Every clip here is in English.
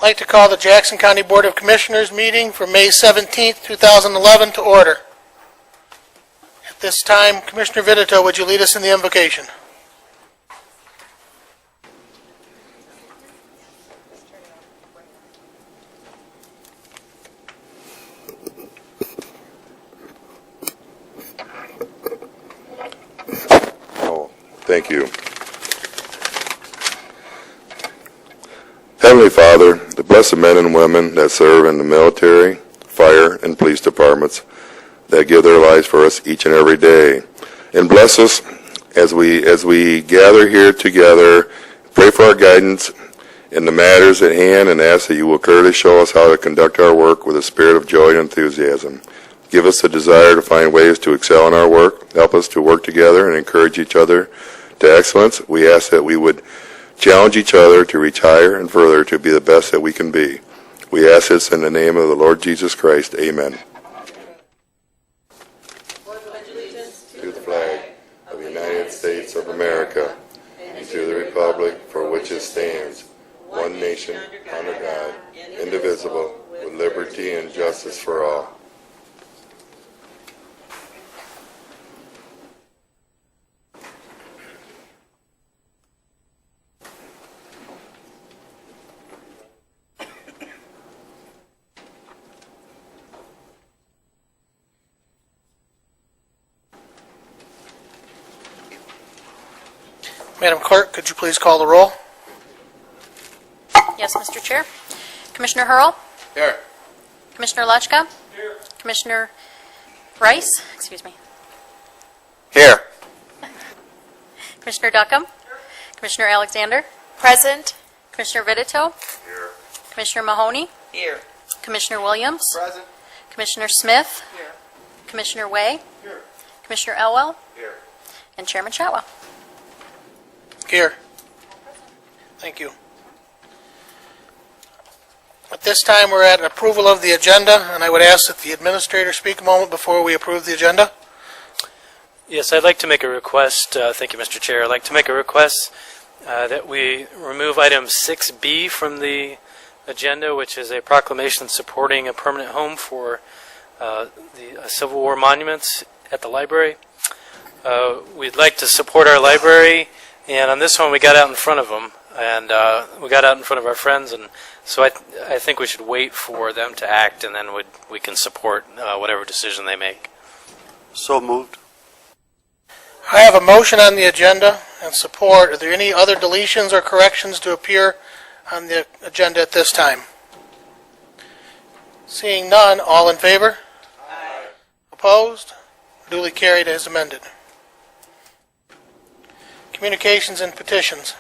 I'd like to call the Jackson County Board of Commissioners meeting for May 17th, 2011 to order. At this time, Commissioner Vitito, would you lead us in the invocation? Thank you. Heavenly Father, the blessed men and women that serve in the military, fire, and police departments that give their lives for us each and every day. And bless us as we gather here together, pray for our guidance in the matters at hand, and ask that you will clearly show us how to conduct our work with a spirit of joy and enthusiasm. Give us the desire to find ways to excel in our work. Help us to work together and encourage each other to excellence. We ask that we would challenge each other to reach higher and further to be the best that we can be. We ask this in the name of the Lord Jesus Christ. Amen. To the flag of the United States of America and to the republic for which it stands, one nation, under God, indivisible, with liberty and justice for all. Madam Clerk, could you please call the roll? Yes, Mr. Chair. Commissioner Hurl? Here. Commissioner Lechka? Here. Commissioner Rice? Excuse me. Here. Commissioner Duckham? Here. Commissioner Alexander? Present. Commissioner Vitito? Here. Commissioner Mahoney? Here. Commissioner Williams? Present. Commissioner Smith? Here. Commissioner Way? Here. Commissioner Elwell? Here. And Chairman Chatwa. Here. Thank you. At this time, we're at approval of the agenda, and I would ask that the administrator speak a moment before we approve the agenda. Yes, I'd like to make a request. Thank you, Mr. Chair. I'd like to make a request that we remove item 6B from the agenda, which is a proclamation supporting a permanent home for the Civil War monuments at the library. We'd like to support our library, and on this one we got out in front of them, and we got out in front of our friends, and so I think we should wait for them to act, and then we can support whatever decision they make. So moved. I have a motion on the agenda and support. Are there any other deletions or corrections to appear on the agenda at this time? Seeing none, all in favor? Aye. Opposed? Duly carried as amended. Communications and petitions.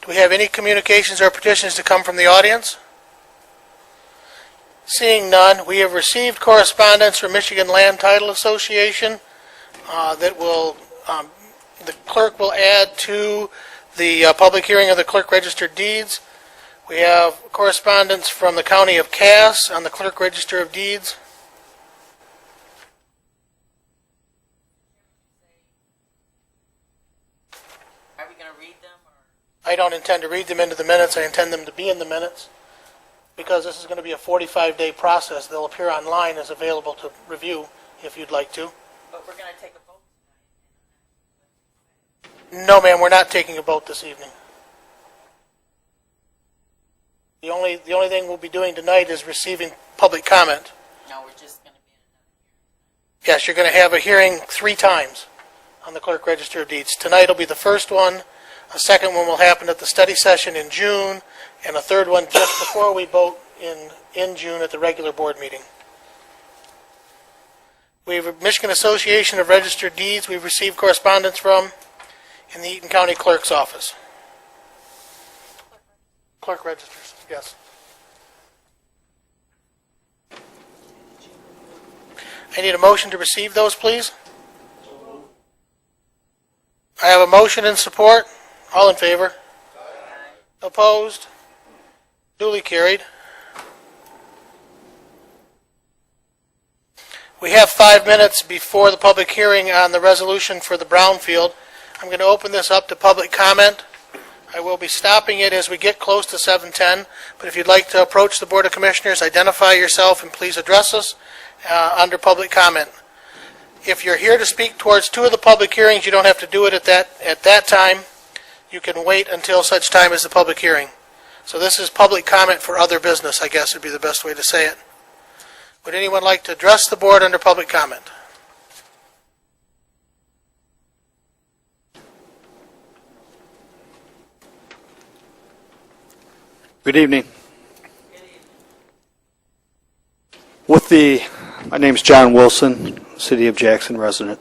Do we have any communications or petitions to come from the audience? Seeing none, we have received correspondence from Michigan Land Title Association that will the clerk will add to the public hearing of the clerk register deeds. We have correspondence from the County of Cass on the clerk register of deeds. Are we going to read them? Or? I don't intend to read them into the minutes. I intend them to be in the minutes. Because this is going to be a 45-day process, they'll appear online as available to review if you'd like to. But we're going to take a vote tonight. No, ma'am, we're not taking a vote this evening. The only thing we'll be doing tonight is receiving public comment. No, we're just going to be in another hearing. Yes, you're going to have a hearing 3 times on the clerk register of deeds. Tonight will be the first one. A second one will happen at the study session in June, and a third one just before we vote in June at the regular board meeting. We have a Michigan Association of Registered Deeds we've received correspondence from in the Eaton County Clerk's office. Clerk registers, yes. I need a motion to receive those, please. I have a motion and support. All in favor? Aye. Opposed? Duly carried. We have 5 minutes before the public hearing on the resolution for the brownfield. I'm going to open this up to public comment I will be stopping it as we get close to 7:10, but if you'd like to approach the Board of Commissioners, identify yourself and please address us under public comment. If you're here to speak towards two of the public hearings, you don't have to do it at that time. You can wait until such time as the public hearing. So this is public comment for other business, I guess would be the best way to say it. Would anyone like to address the board under public comment? Good evening. My name's John Wilson, City of Jackson resident.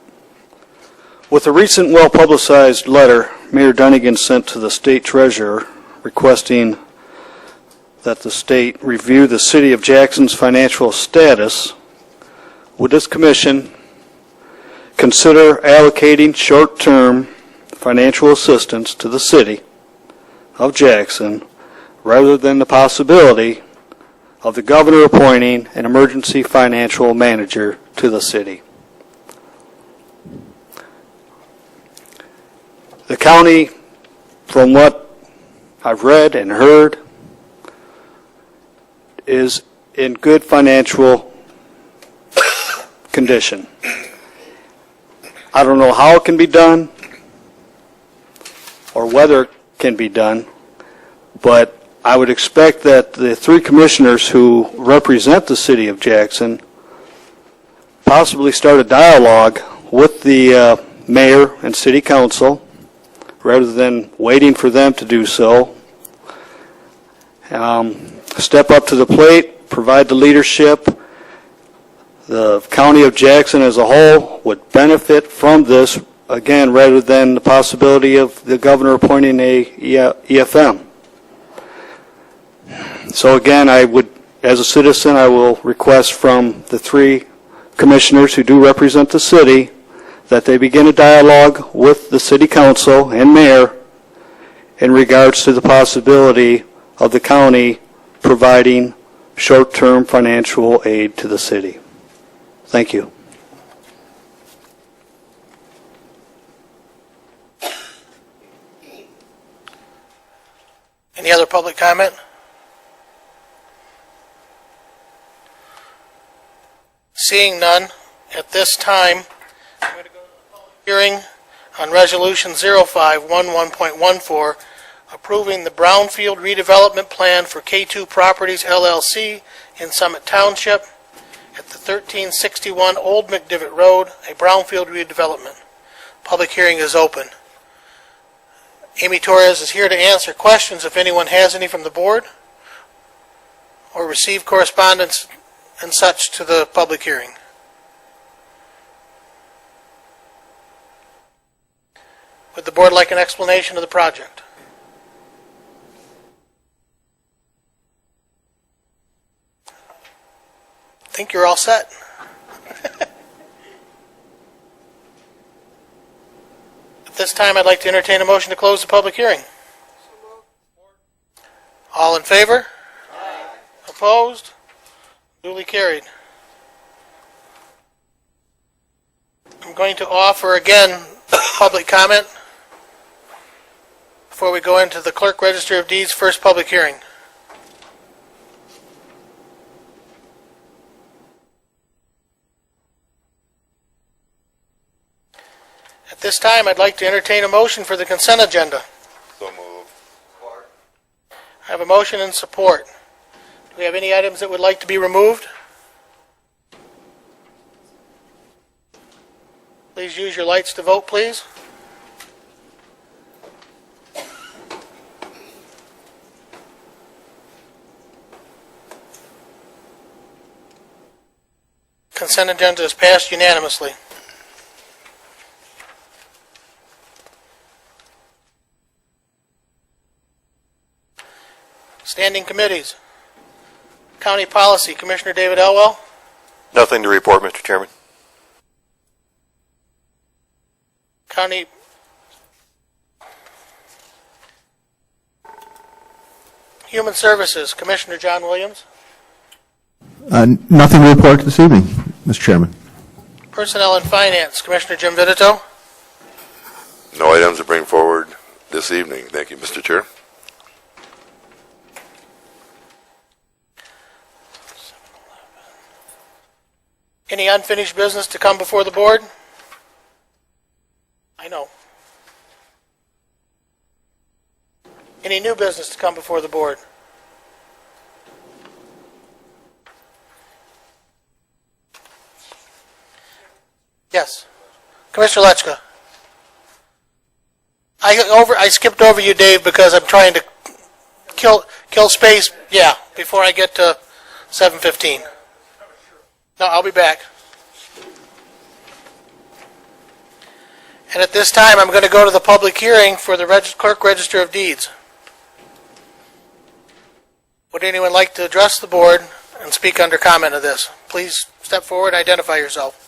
With a recent well-publicized letter Mayor Dunnigan sent to the state treasurer requesting that the state review the City of Jackson's financial status, would this commission consider allocating short-term financial assistance to the City of Jackson rather than the possibility of the governor appointing an emergency financial manager to the city? The county, from what I've read and heard, is in good financial condition. I don't know how it can be done or whether it can be done, but I would expect that the three commissioners who represent the City of Jackson possibly start a dialogue with the mayor and city council rather than waiting for them to do so. Step up to the plate, provide the leadership. The County of Jackson as a whole would benefit from this, again, rather than the possibility of the governor appointing a EFM. So again, as a citizen, I will request from the three commissioners who do represent the city that they begin a dialogue with the city council and mayor in regards to the possibility of the county providing short-term financial aid to the city. Thank you. Any other public comment? Seeing none, at this time, I'm going to go to the public hearing on Resolution 0511.14, approving the Brownfield redevelopment plan for K2 Properties LLC in Summit Township at the 1361 Old McDivitt Road, a Brownfield redevelopment. Public hearing is open. Amy Torres is here to answer questions if anyone has any from the board or receive correspondence and such to the public hearing. Would the board like an explanation of the project? I think you're all set. At this time, I'd like to entertain a motion to close the public hearing. All in favor? Aye. Opposed? Duly carried. I'm going to offer again public comment before we go into the Clerk Register of Deeds' first public hearing. At this time, I'd like to entertain a motion for the consent agenda. So moved. I have a motion and support. Do we have any items that would like to be removed? Please use your lights to vote, please. Consent agenda is passed unanimously. Standing committees. County Policy, Commissioner David Elwell. Nothing to report, Mr. Chairman. County Human Services, Commissioner John Williams. Nothing to report this evening, Mr. Chairman. Personnel and Finance, Commissioner Jim Vitito. No items to bring forward this evening. Thank you, Mr. Chair. Any unfinished business to come before the board? I know. Any new business to come before the board? Yes. Commissioner Lechka. I skipped over you, Dave, because I'm trying to kill space, yeah, before I get to 7:15. No, I'll be back. And at this time, I'm going to go to the public hearing for the Clerk Register of Deeds. Would anyone like to address the board and speak under comment of this? Please step forward and identify yourself.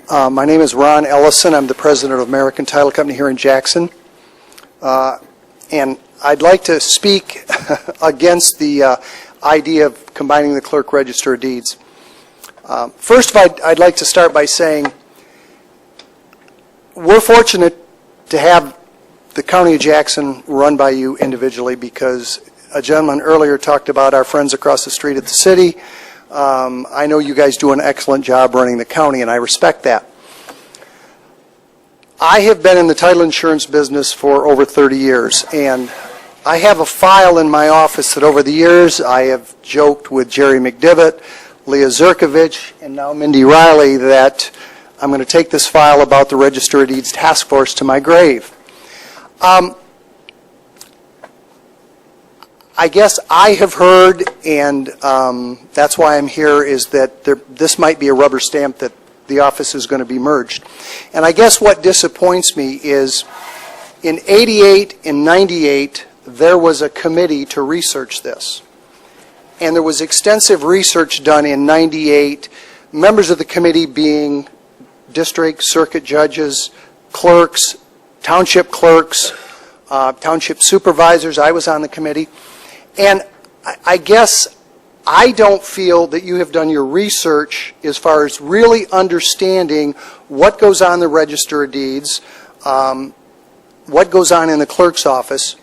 My name is Ron Ellison. I'm the president of American Title Company here in Jackson. And I'd like to speak against the idea of combining the Clerk Register of Deeds. First of all, I'd like to start by saying we're fortunate to have the County of Jackson run by you individually, because a gentleman earlier talked about our friends across the street at the city. I know you guys do an excellent job running the county, and I respect that. I have been in the title insurance business for over 30 years, and I have a file in my office that over the years I have joked with Jerry McDivitt, Leah Zerkovich, and now Mindy Riley that I'm going to take this file about the Register of Deeds Task Force to my grave. I guess I have heard, and that's why I'm here, is that this might be a rubber stamp that the office is going to be merged. And I guess what disappoints me is in 88 and 98, there was a committee to research this. And there was extensive research done in 98, members of the committee being district, circuit judges, clerks, township supervisors. I was on the committee. And I guess I don't feel that you have done your research as far as really understanding what goes on in the Register of Deeds, what goes on in the clerk's office,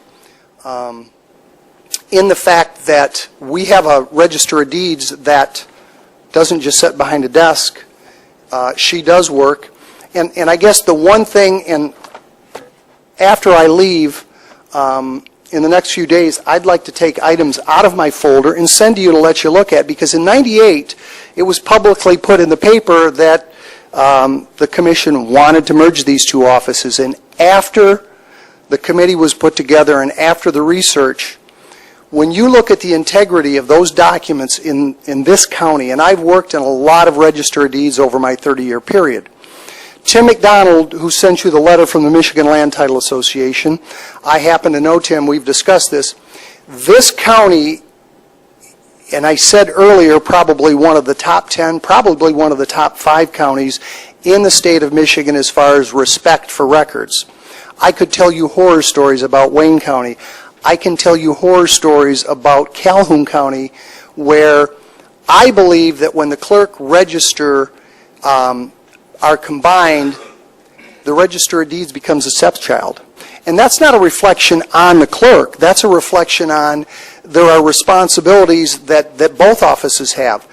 in the fact that we have a Register of Deeds that doesn't just sit behind a desk. She does work. And I guess the one thing, and after I leave, in the next few days, I'd like to take items out of my folder and send to you to let you look at, because in 98, it was publicly put in the paper that the commission wanted to merge these two offices. And after the committee was put together and after the research, when you look at the integrity of those documents in this county, and I've worked in a lot of Register of Deeds over my 30-year period, Tim McDonald, who sent you the letter from the Michigan Land Title Association, I happen to know Tim, we've discussed this. This county, and I said earlier, probably one of the top 10, probably one of the top 5 counties in the state of Michigan as far as respect for records. I could tell you horror stories about Wayne County. I can tell you horror stories about Calhoun County, where I believe that when the clerk register are combined, the Register of Deeds becomes a stepchild. And that's not a reflection on the clerk. That's a reflection on there are responsibilities that both offices have.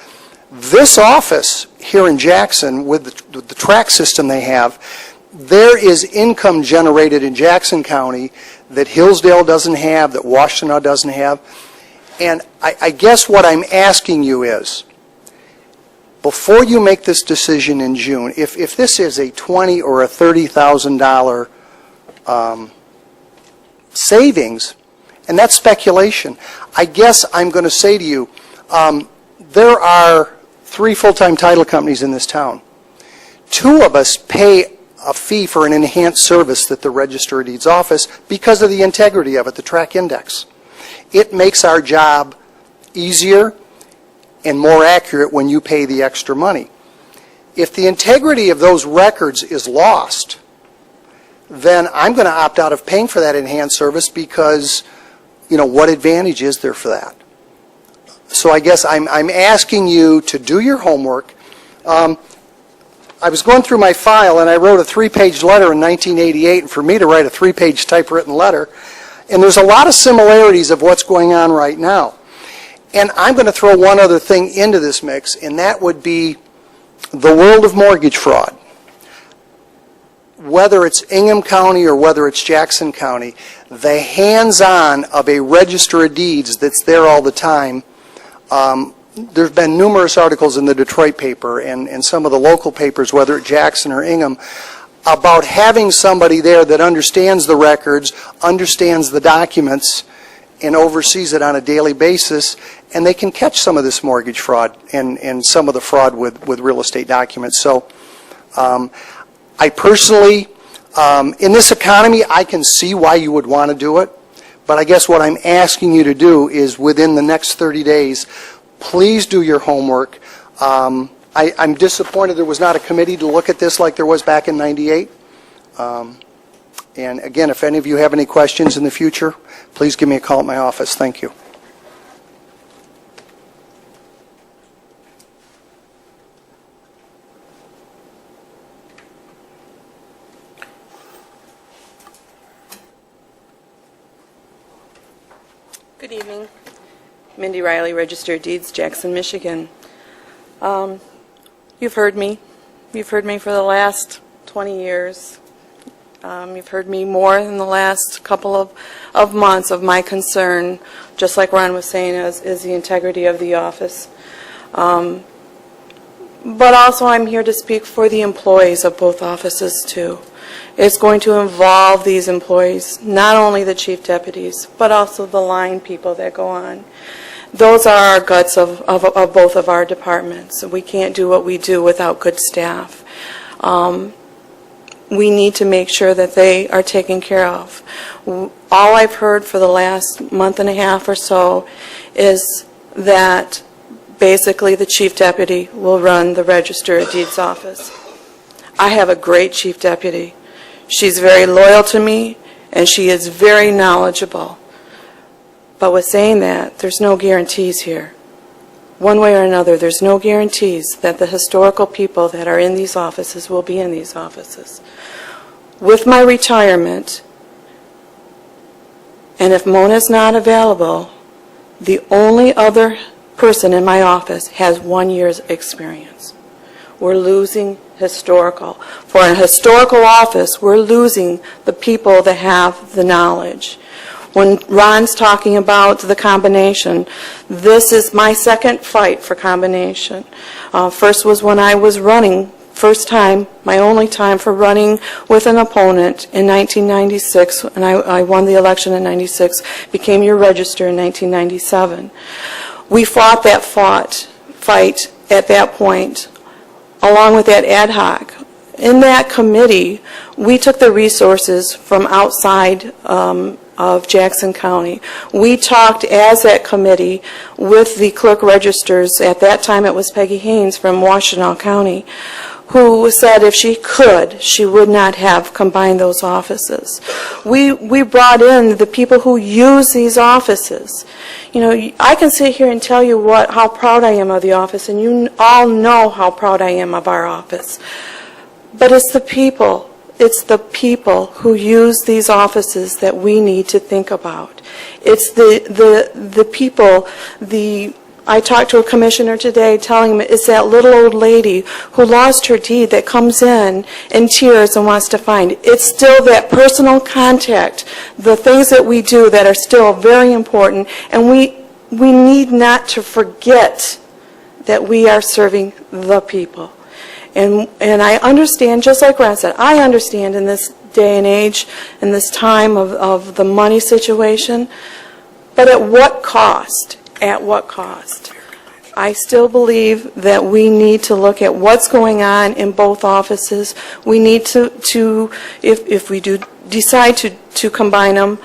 This office here in Jackson, with the track system they have, there is income generated in Jackson County that Hillsdale doesn't have, that Washtenaw doesn't have. And I guess what I'm asking you is, before you make this decision in June, if this is a $20,000 or a $30,000 savings, and that's speculation, I guess I'm going to say to you, there are 3 full-time title companies in this town. 2 of us pay a fee for an enhanced service that the Register of Deeds office because of the integrity of it, the track index. It makes our job easier and more accurate when you pay the extra money. If the integrity of those records is lost, then I'm going to opt out of paying for that enhanced service because, what advantage is there for that? So I guess I'm asking you to do your homework. I was going through my file, and I wrote a 3-page letter in 1988, and for me to write a 3-page typewritten letter, and there's a lot of similarities of what's going on right now. And I'm going to throw one other thing into this mix, and that would be the world of mortgage fraud. Whether it's Ingham County or whether it's Jackson County, the hands-on of a register of deeds that's there all the time. There's been numerous articles in the Detroit paper and some of the local papers, whether at Jackson or Ingham, about having somebody there that understands the records, understands the documents, and oversees it on a daily basis, and they can catch some of this mortgage fraud and some of the fraud with real estate documents. So I personally, in this economy, I can see why you would want to do it, but I guess what I'm asking you to do is within the next 30 days, please do your homework. I'm disappointed there was not a committee to look at this like there was back in '98. And again, if any of you have any questions in the future, please give me a call at my office. Thank you. Good evening. Mindy Riley, Register of Deeds, Jackson, Michigan. You've heard me. You've heard me for the last 20 years. You've heard me more in the last couple of months of my concern, just like Ron was saying, is the integrity of the office. But also I'm here to speak for the employees of both offices too. It's going to involve these employees, not only the chief deputies, but also the line people that go on. Those are our guts of both of our departments. We can't do what we do without good staff. We need to make sure that they are taken care of. All I've heard for the last month and a half or so is that basically the chief deputy will run the Register of Deeds office. I have a great chief deputy. She's very loyal to me, and she is very knowledgeable. But with saying that, there's no guarantees here. One way or another, there's no guarantees that the historical people that are in these offices will be in these offices. With my retirement, and if Mona's not available, the only other person in my office has 1 year's experience. We're losing historical. For a historical office, we're losing the people that have the knowledge. When Ron's talking about the combination, this is my second fight for combination. First was when I was running, first time, my only time for running with an opponent in 1996, and I won the election in 96, became your register in 1997. We fought that fight at that point, along with that ad hoc. In that committee, we took the resources from outside of Jackson County. We talked as that committee with the clerk registers. At that time, it was Peggy Haynes from Washtenaw County, who said if she could, she would not have combined those offices. We brought in the people who use these offices. You know, I can sit here and tell you how proud I am of the office, and you all know how proud I am of our office. But it's the people. It's the people who use these offices that we need to think about. It's the people, I talked to a commissioner today telling him it's that little old lady who lost her deed that comes in tears and wants to find. It's still that personal contact, the things that we do that are still very important, and we need not to forget that we are serving the people. And I understand, just like Ron said, I understand in this day and age, in this time of the money situation, but at what cost? At what cost? I still believe that we need to look at what's going on in both offices. We need to if we do decide to combine them,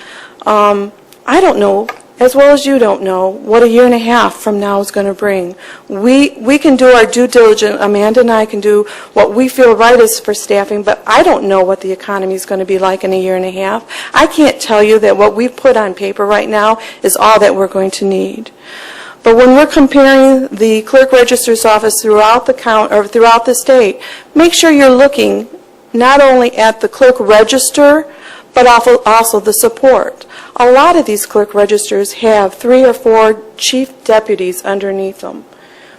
I don't know, as well as you don't know, what a year and a half from now is going to bring. We can do our due diligence. Amanda and I can do what we feel right is for staffing, but I don't know what the economy is going to be like in a year and a half. I can't tell you that what we've put on paper right now is all that we're going to need. But when we're comparing the clerk registrar's office throughout throughout the state, make sure you're looking not only at the clerk register, but also the support. A lot of these clerk registers have 3 or 4 chief deputies underneath them.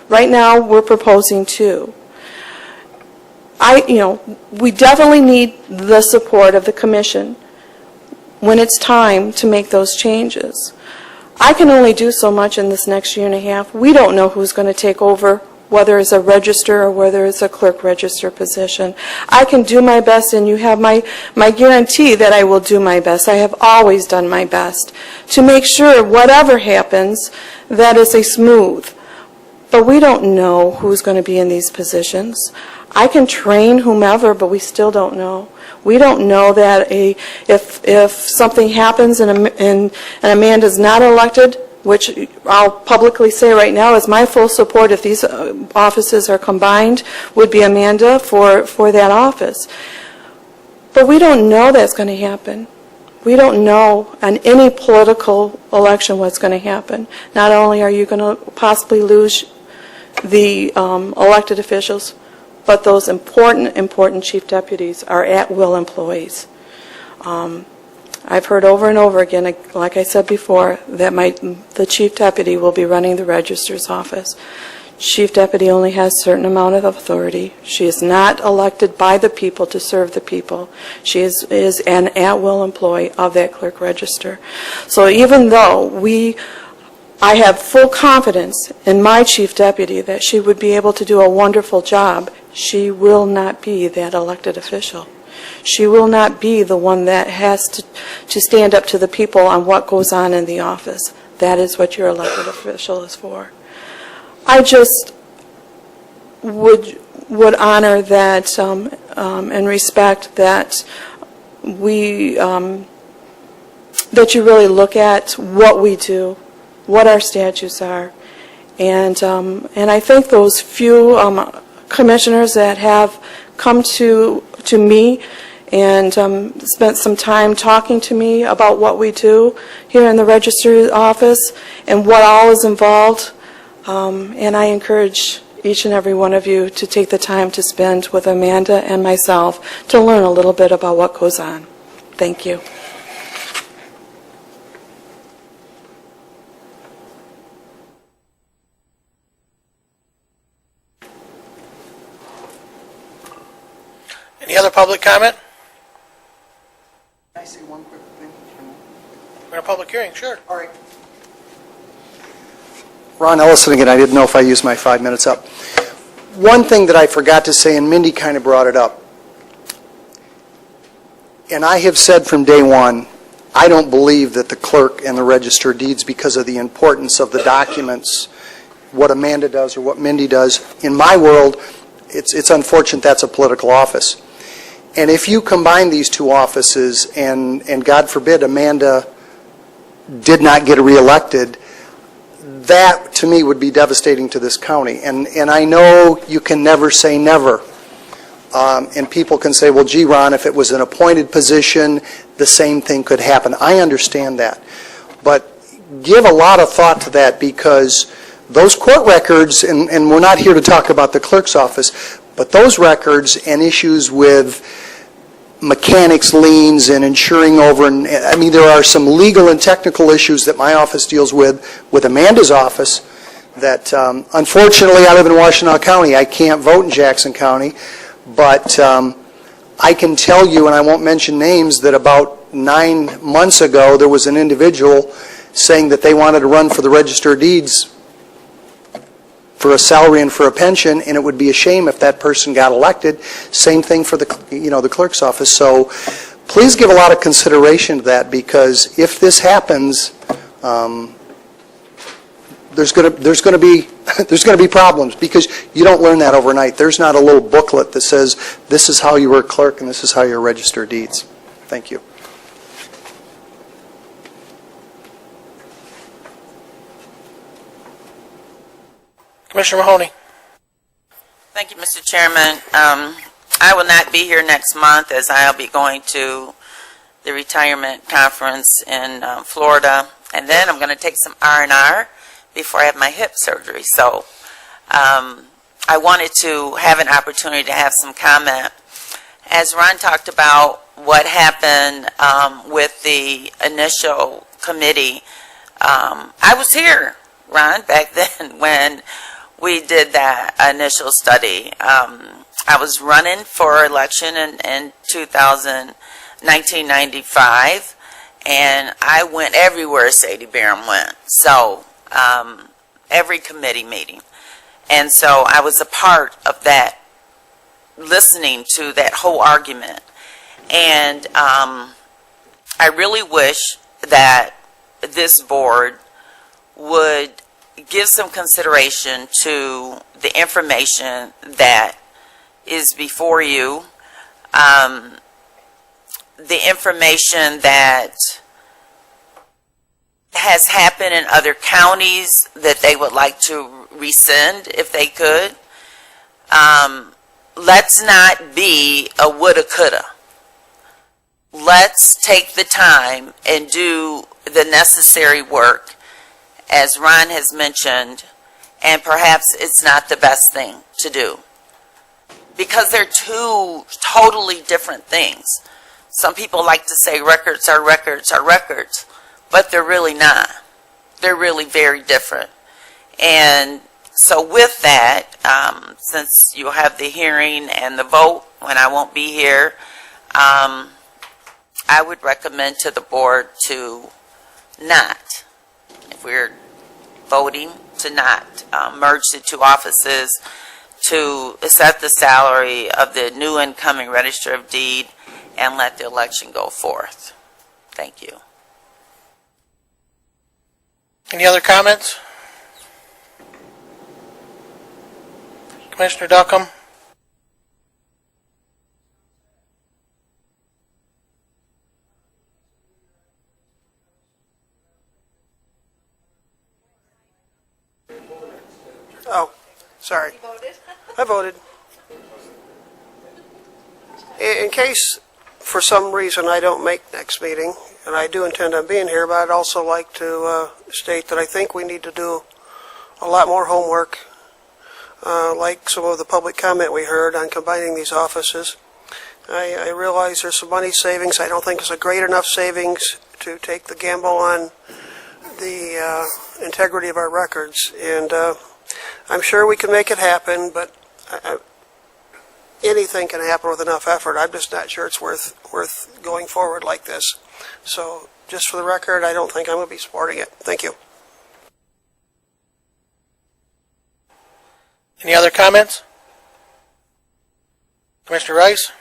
Right now, we're proposing 2. We definitely need the support of the commission when it's time to make those changes. I can only do so much in this next year and a half. We don't know who's going to take over, whether it's a register or whether it's a clerk register position. I can do my best, and you have my guarantee that I will do my best. I have always done my best to make sure whatever happens, that is a smooth. But we don't know who's going to be in these positions. I can train whomever, but we still don't know. We don't know that if something happens and Amanda's not elected, which I'll publicly say right now is my full support if these offices are combined, would be Amanda for that office. But we don't know that's going to happen. We don't know on any political election what's going to happen. Not only are you going to possibly lose the elected officials, but those important chief deputies are at-will employees. I've heard over and over again, like I said before, that the chief deputy will be running the registrar's office. Chief deputy only has a certain amount of authority. She is not elected by the people to serve the people. She is an at-will employee of that clerk register. So even though I have full confidence in my chief deputy that she would be able to do a wonderful job, she will not be that elected official. She will not be the one that has to stand up to the people on what goes on in the office. That is what your elected official is for. I just would honor that and respect that that you really look at what we do, what our statutes are, and I think those few commissioners that have come to me and spent some time talking to me about what we do here in the registrar's office and what all is involved. And I encourage each and every one of you to take the time to spend with Amanda and myself to learn a little bit about what goes on. Thank you. Any other public comment? Can I say one quick thing? We're in a public hearing, sure. All right. Ron Ellison again. I didn't know if I used my 5 minutes up. One thing that I forgot to say, and Mindy kind of brought it up, and I have said from day one, I don't believe that the clerk and the register of deeds, because of the importance of the documents, what Amanda does or what Mindy does, in my world, it's unfortunate that's a political office. And if you combine these two offices, and God forbid Amanda did not get reelected, that to me would be devastating to this county. And I know you can never say never. And people can say, well, gee, Ron, if it was an appointed position, the same thing could happen. I understand that. But give a lot of thought to that, because those court records, and we're not here to talk about the clerk's office, but those records and issues with mechanics liens and insuring over, and I mean, there are some legal and technical issues that my office deals with Amanda's office, that unfortunately I live in Washtenaw County. I can't vote in Jackson County, but I can tell you, and I won't mention names, that about 9 months ago there was an individual saying that they wanted to run for the Register of Deeds for a salary and for a pension, and it would be a shame if that person got elected. Same thing for the clerk's office. So please give a lot of consideration to that, because if this happens, there's going to be problems, because you don't learn that overnight. There's not a little booklet that says this is how you were a clerk and this is how you register deeds. Thank you. Commissioner Mahoney. Thank you, Mr. Chairman. I will not be here next month, as I'll be going to the retirement conference in Florida, and then I'm going to take some R&R before I had my hip surgery. So I wanted to have an opportunity to have some comment. As Ron talked about what happened with the initial committee, I was here, Ron, back then when we did that initial study. I was running for election in 1995, and I went everywhere Sadie Barham went. So every committee meeting. And so I was a part of that, listening to that whole argument. And I really wish that this board would give some consideration to the information that is before you, the information that has happened in other counties that they would like to rescind if they could. Let's not be a woulda, coulda. Let's take the time and do the necessary work, as Ron has mentioned, and perhaps it's not the best thing to do. Because they're two totally different things. Some people like to say records are records are records, but they're really not. They're really very different. And so with that, since you'll have the hearing and the vote when I won't be here, I would recommend to the board to not, if we're voting, to not merge the two offices, to set the salary of the new incoming Register of Deed and let the election go forth. Thank you. Any other comments? Commissioner Duckham? Oh, sorry. I voted. In case, for some reason, I don't make next meeting, and I do intend on being here, but I'd also like to state that I think we need to do a lot more homework, like some of the public comment we heard on combining these offices. I realize there's some money savings. I don't think it's a great enough savings to take the gamble on the integrity of our records, and I'm sure we can make it happen, but anything can happen with enough effort. I'm just not sure it's worth going forward like this. So just for the record, I don't think I'm going to be supporting it. Thank you. Any other comments? Commissioner Rice?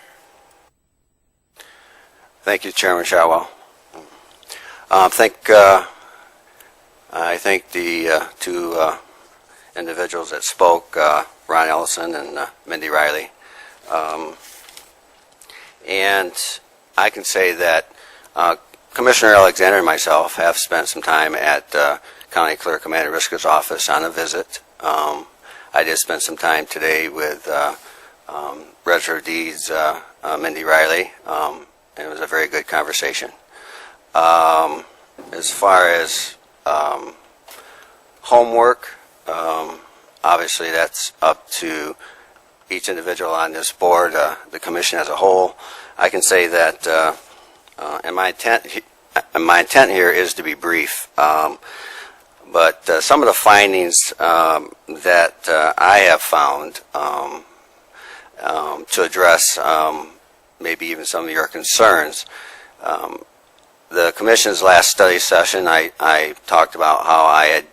Thank you, Chairman Shotwell. I think the two individuals that spoke, Ron Ellison and Mindy Riley. And I can say that Commissioner Alexander and myself have spent some time at County Clerk Amanda Riska's office on a visit. I did spend some time today with Register of Deeds Mindy Riley, and it was a very good conversation. As far as homework, obviously that's up to each individual on this board, the commission as a whole. I can say that and my intent here is to be brief, but some of the findings that I have found to address maybe even some of your concerns. The commission's last study session, I talked about how I had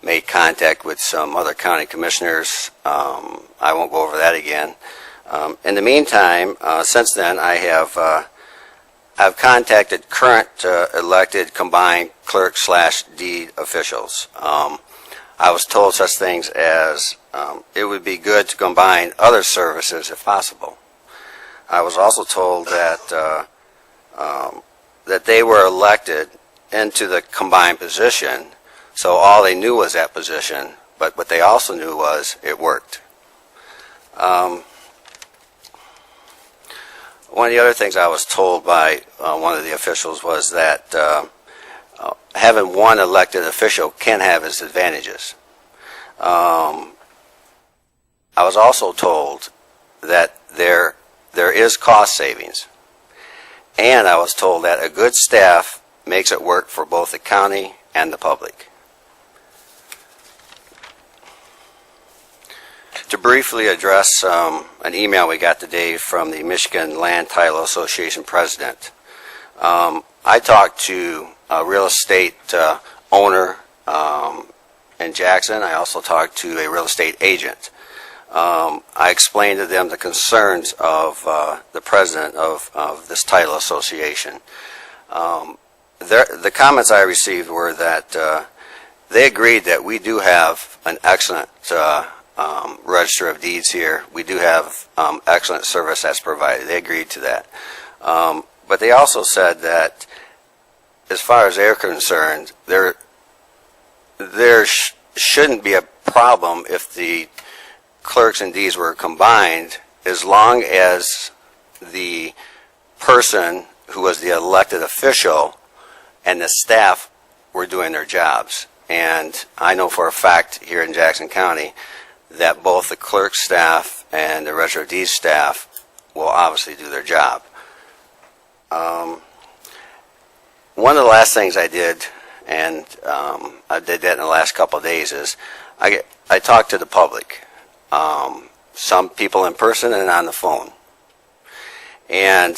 made contact with some other county commissioners. I won't go over that again. In the meantime, since then, I've contacted current elected combined clerk/deed officials. I was told such things as it would be good to combine other services if possible. I was also told that that they were elected into the combined position, so all they knew was that position, but what they also knew was it worked. One of the other things I was told by one of the officials was that having one elected official can have its advantages. I was also told that there is cost savings, and I was told that a good staff makes it work for both the county and the public. To briefly address an email we got today from the Michigan Land Title Association president, I talked to a real estate owner in Jackson. I also talked to a real estate agent. I explained to them the concerns of the president of this title association. The comments I received were that they agreed that we do have an excellent register of deeds here. We do have excellent service that's provided. They agreed to that. But they also said that as far as they're concerned, there shouldn't be a problem if the clerks and deeds were combined, as long as the person who was the elected official and the staff were doing their jobs. And I know for a fact here in Jackson County that both the clerk staff and the Register of Deeds staff will obviously do their job. One of the last things I did, and I did that in the last couple of days, is I talked to the public, some people in person and on the phone. And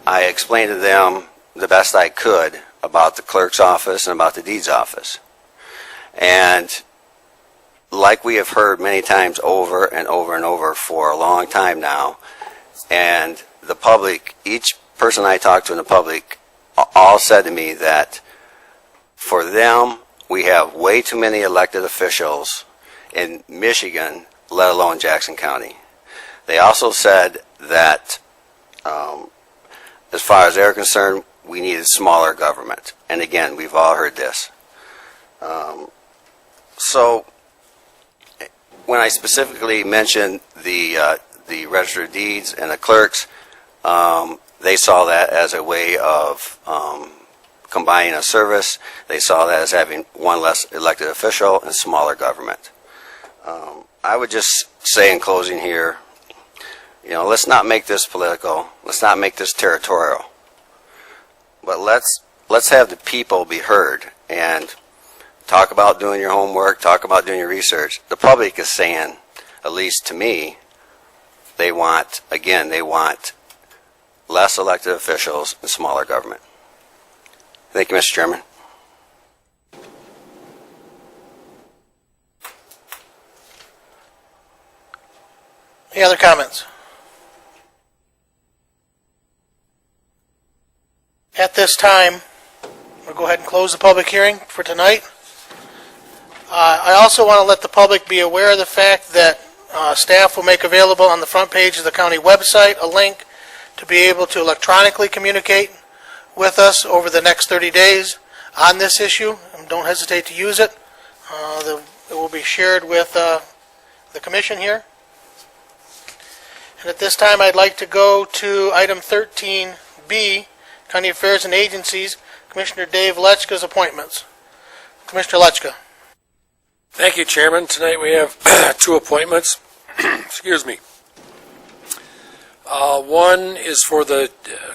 I explained to them the best I could about the clerk's office and about the deeds office. And like we have heard many times over and over and over for a long time now, and the public, each person I talked to in the public, all said to me that for them, we have way too many elected officials in Michigan, let alone Jackson County. They also said that as far as they're concerned, we needed smaller government. And again, we've all heard this. So when I specifically mentioned the Register of Deeds and the clerks, they saw that as a way of combining a service. They saw that as having one less elected official and smaller government. I would just say in closing here, let's not make this political. Let's not make this territorial. But let's have the people be heard and talk about doing your homework, talk about doing your research. The public is saying, at least to me, they want less elected officials and smaller government. Thank you, Mr. Chairman. Any other comments? At this time, we'll go ahead and close the public hearing for tonight. I also want to let the public be aware of the fact that staff will make available on the front page of the county website a link to be able to electronically communicate with us over the next 30 days on this issue. And don't hesitate to use it. It will be shared with the commission here. And at this time, I'd like to go to item 13B, County Affairs and Agencies, Commissioner Dave Lechka's appointments. Commissioner Lechka. Thank you, Chairman. Tonight we have two appointments. Excuse me. One is for the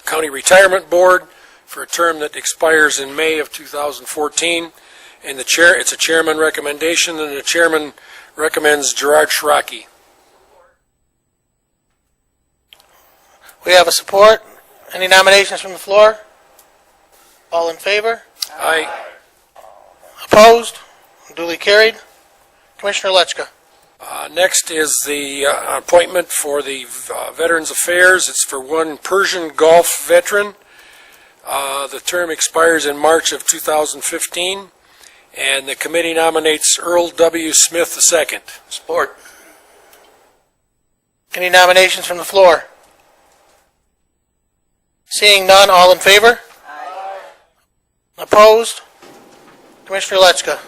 County Retirement Board for a term that expires in May of 2014. And it's a chairman recommendation, and the chairman recommends Gerard Schrocki. We have a support. Any nominations from the floor? All in favor? Aye. Opposed? Duly carried. Commissioner Lechka. Next is the appointment for the Veterans Affairs. It's for one Persian Gulf veteran. The term expires in March of 2015, and the committee nominates Earl W. Smith II. Support. Any nominations from the floor? Seeing none, all in favor? Aye. Opposed? Commissioner Lechka.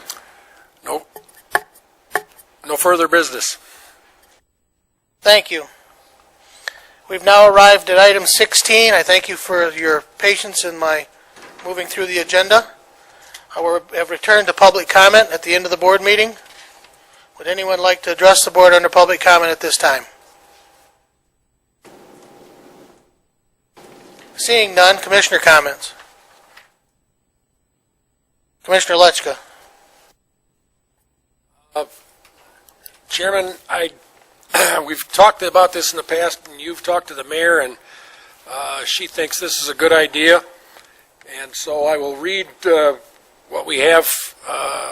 No further business. Thank you. We've now arrived at item 16. I thank you for your patience in my moving through the agenda. We have returned to public comment at the end of the board meeting. Would anyone like to address the board under public comment at this time? Seeing none, commissioner comments. Commissioner Lechka. Chairman, we've talked about this in the past, and you've talked to the mayor, and she thinks this is a good idea. And so I will read what we have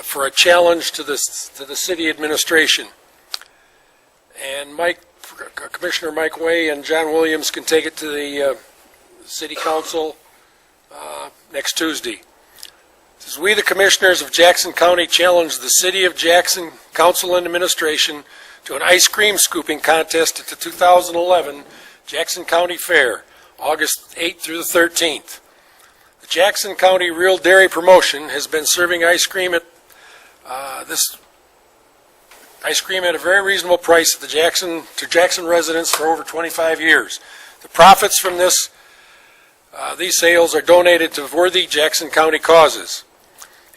for a challenge to the city administration. And Commissioner Mike Way and John Williams can take it to the city council next Tuesday. It says, we, the commissioners of Jackson County, challenge the city of Jackson council and administration to an ice cream scooping contest at the 2011 Jackson County Fair, August 8th through the 13th. The Jackson County Real Dairy Promotion has been serving ice cream at a very reasonable price to Jackson residents for over 25 years. The profits from these sales are donated to worthy Jackson County causes.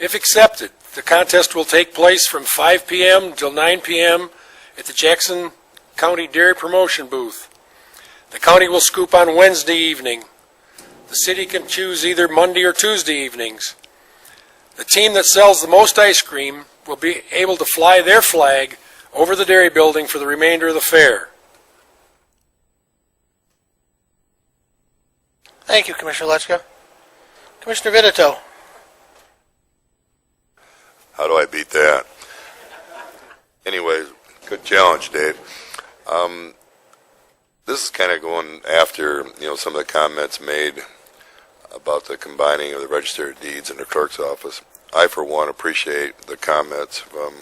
If accepted, the contest will take place from 5 p.m. until 9 p.m. at the Jackson County Dairy Promotion booth. The county will scoop on Wednesday evening. The city can choose either Monday or Tuesday evenings. The team that sells the most ice cream will be able to fly their flag over the dairy building for the remainder of the fair. Thank you, Commissioner Lechka. Commissioner Vitito. How do I beat that? Anyways, good challenge, Dave. This is kind of going after, some of the comments made about the combining of the Register of Deeds and the clerk's office. I, for one, appreciate the comments from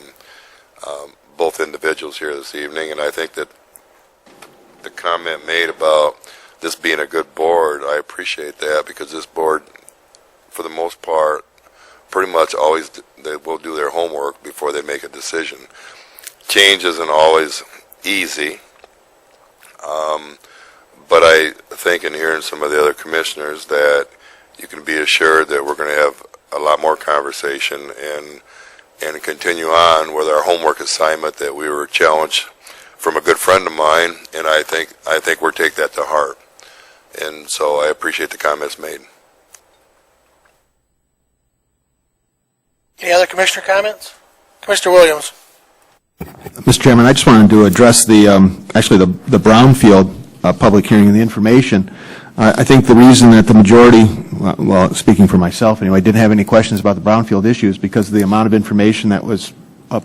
both individuals here this evening, and I think that the comment made about this being a good board, I appreciate that, because this board, for the most part, pretty much always they will do their homework before they make a decision. Change isn't always easy, but I think in hearing some of the other commissioners that you can be assured that we're going to have a lot more conversation and continue on with our homework assignment that we were challenged from a good friend of mine, and I think we'll take that to heart. And so I appreciate the comments made. Any other commissioner comments? Commissioner Williams. Mr. Chairman, I just wanted to address the Brownfield public hearing and the information. I think the reason that the majority, well, speaking for myself anyway, didn't have any questions about the Brownfield issue is because of the amount of information that was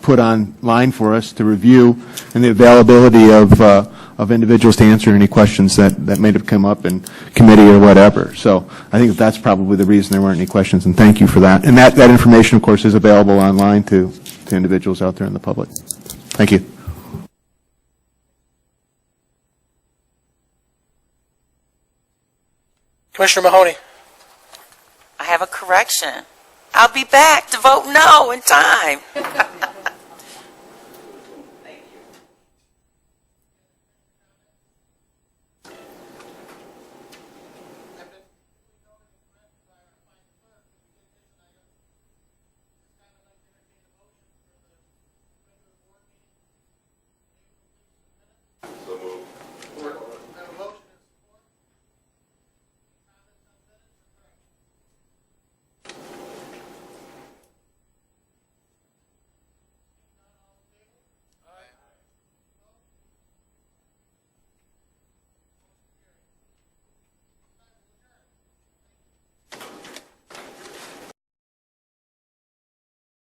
put online for us to review and the availability of individuals to answer any questions that may have come up in committee or whatever. So I think that's probably the reason there weren't any questions, and thank you for that. And that information, of course, is available online to individuals out there in the public. Thank you. Commissioner Mahoney. I have a correction. I'll be back to vote no in time.